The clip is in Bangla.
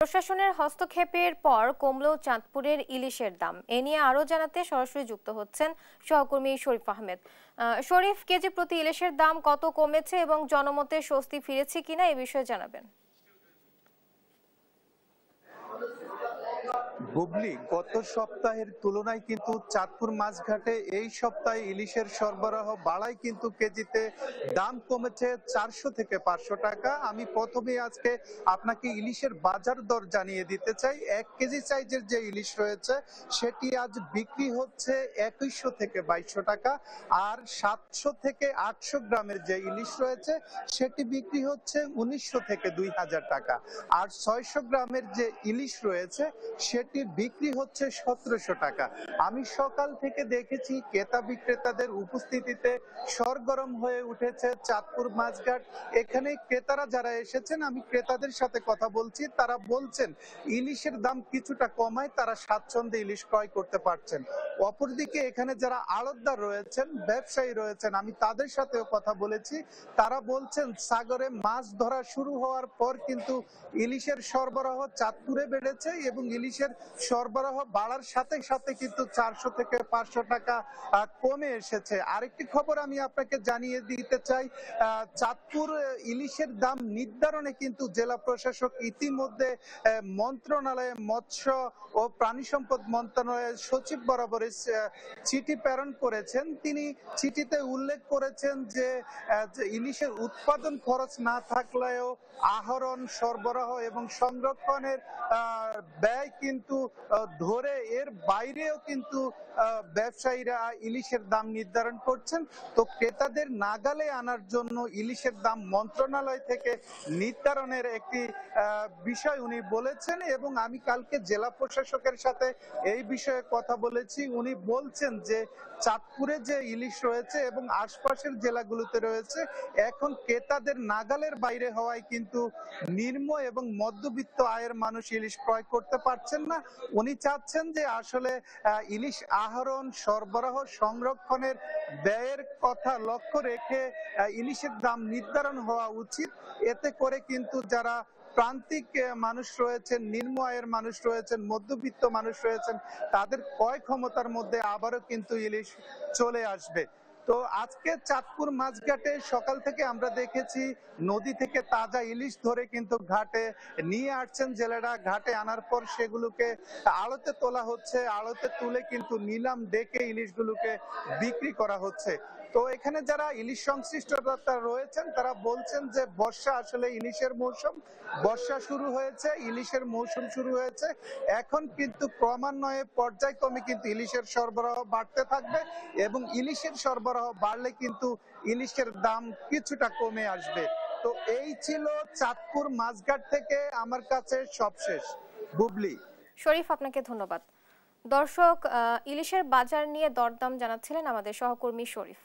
প্রশাসনের হস্তক্ষেপের পর কমলো চাঁদপুরের ইলিশের দাম। এ নিয়ে আরো জানাতে সরাসরি যুক্ত হচ্ছেন সহকর্মী শরীফ আহমেদ। শরীফ, কেজি প্রতি ইলিশের দাম কত কমেছে এবং জনমতে স্বস্তি ফিরেছে কিনা এই বিষয়ে জানাবেন। বুবলি, গত সপ্তাহের তুলনায় কিন্তু চাঁদপুর মাছঘাটে এই সপ্তাহে ইলিশের সরবরাহ বাড়ায় কিন্তু কেজিতে দাম কমেছে 400 থেকে 500 টাকা। আমি প্রথমে আজকে আপনাকে ইলিশের বাজার দর জানিয়ে দিতে চাই। 1 কেজি সাইজের যে ইলিশ রয়েছে সেটি আজ বিক্রি হচ্ছে 2100 থেকে 2200 টাকা, আর 700 থেকে 800 গ্রামের যে ইলিশ রয়েছে সেটি বিক্রি হচ্ছে 1900 থেকে 2000 টাকা, আর 600 গ্রামের যে ইলিশ রয়েছে সেটি বিক্রি হচ্ছে 1700 টাকা। আমি সকাল থেকে দেখেছি ক্রেতা বিক্রেতাদের উপস্থিতিতে সরগরম হয়ে উঠেছে চাঁদপুর মাছঘাট। এখানে ক্রেতারা যারা এসেছেন, আমি ক্রেতাদের সাথে কথা বলছি, তারা বলছেন ইলিশের দাম কিছুটা কমায় তারা স্বাচ্ছন্দ্যে ইলিশ ক্রয় করতে পারছেন। অপরদিকে এখানে যারা আড়তদার রয়েছেন, ব্যবসায়ী রয়েছেন, আমি তাদের সাথেও কথা বলেছি। তারা বলছেন সাগরে মাছ ধরা শুরু হওয়ার পর কিন্তু ইলিশের সরবরাহ চাঁদপুরে বেড়েছে এবং ইলিশের সরবরাহ বাড়ার সাথে সাথে কিন্তু 400 থেকে 500 টাকা কমে এসেছে। আরেকটি খবর আমি আপনাকে জানিয়ে দিতে চাই, চাঁদপুর ইলিশের দাম নির্ধারণে কিন্তু জেলা প্রশাসক ইতিমধ্যে মন্ত্রণালয়ে মৎস্য ও প্রাণী সম্পদ মন্ত্রণালয়ের সচিব বরাবর চিঠি প্রেরণ করেছেন। তিনি চিঠিতে উল্লেখ করেছেন যে ইলিশের উৎপাদন খরচ না থাকলেও আহরণ, সরবরাহ এবং সংরক্ষণের ব্যয় কিন্তু ধরে এর বাইরেও কিন্তু ব্যবসায়ীরা ইলিশের দাম নির্ধারণ করছেন। তো ক্রেতাদের নাগালে আনার জন্য ইলিশের দাম মন্ত্রণালয় থেকে নির্ধারণের একটি বিষয় উনি বলেছেন, এবং আমি কালকে জেলা প্রশাসকের সাথে এই বিষয়ে কথা বলেছি। উনি বলছেন যে চাঁদপুরে যে ইলিশ রয়েছে এবং আশপাশের জেলাগুলোতে রয়েছে এখন ক্রেতাদের নাগালের বাইরে হওয়ায় কিন্তু নিম্ন এবং মধ্যবিত্ত আয়ের মানুষ ইলিশ ক্রয় করতে পারছেন না। উনি চাচ্ছেন যে আসলে ইলিশ আহরণ, সরবরাহ, সংরক্ষণের ব্যয়ের কথা লক্ষ্য রেখে ইলিশের দাম নির্ধারণ হওয়া উচিত। এতে করে কিন্তু যারা প্রান্তিক মানুষ রয়েছেন, নিম্ন আয়ের মানুষ রয়েছেন, মধ্যবিত্ত মানুষ রয়েছেন, তাদের ক্রয় ক্ষমতার মধ্যে আবারও কিন্তু ইলিশ চলে আসবে। তো আজকে চাঁদপুর মাছঘাটে সকাল থেকে আমরা দেখেছি নদী থেকে তাজা ইলিশ ধরে কিন্তু ঘাটে নিয়ে আসছেন জেলেরা। ঘাটে আনার পর সেগুলোকে আড়তে তোলা হচ্ছে, আড়তে তুলে কিন্তু নিলাম ডেকে ইলিশগুলোকে বিক্রি করা হচ্ছে। তো এখানে যারা ইলিশ সংশ্লিষ্টতা রয়েছেন তারা বলছেন যে বর্ষা আসলে ইলিশের মৌসুম, বর্ষা শুরু হয়েছে, ইলিশের মৌসুম শুরু হয়েছে। এখন কিন্তু ক্রমান্বয়ে পর্যায়ক্রমে কিন্তু ইলিশের সরবরাহ বাড়তে থাকবে এবং ইলিশের সরবরাহ বাড়লে কিন্তু ইলিশের দাম কিছুটা কমে আসবে। তো এই ছিল চাঁদপুর মাছঘাট থেকে আমার কাছে সবশেষ। বুবলি। শরীফ, আপনাকে ধন্যবাদ। দর্শক, ইলিশের বাজার নিয়ে দরদাম জানাচ্ছিলেন আমাদের সহকর্মী শরীফ।